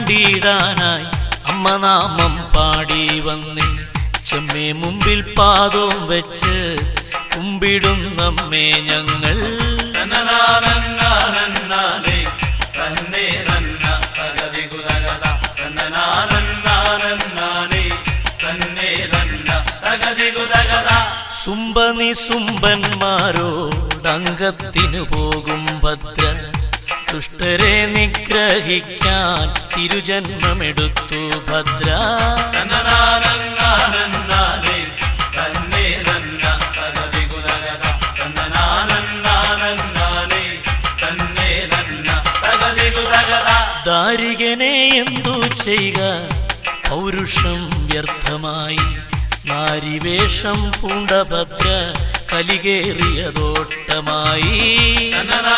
കണ്ടിടാനായി അമ്മ നാമം പാടി വന്നേ. ചെമ്മേ മുമ്പിൽ പാദവും വെച്ച് കുമ്പിടുന്നമ്മേ ഞങ്ങൾ. സുംബനിസുംബന്മാരോടംഗത്തിനു പോകും ഭദ്ര. ദുഷ്ടരെ നിഗ്രഹിക്കാൻ തിരുജന്മമെടുത്തു ഭദ്ര. ദാരികനെ എന്തു ചെയ്യുക, പൗരുഷം വ്യർത്ഥമായി. നാരിവേഷം പൂണ്ട ഭദ്ര കലികേറിയതോട്ടമായി. തന്നെ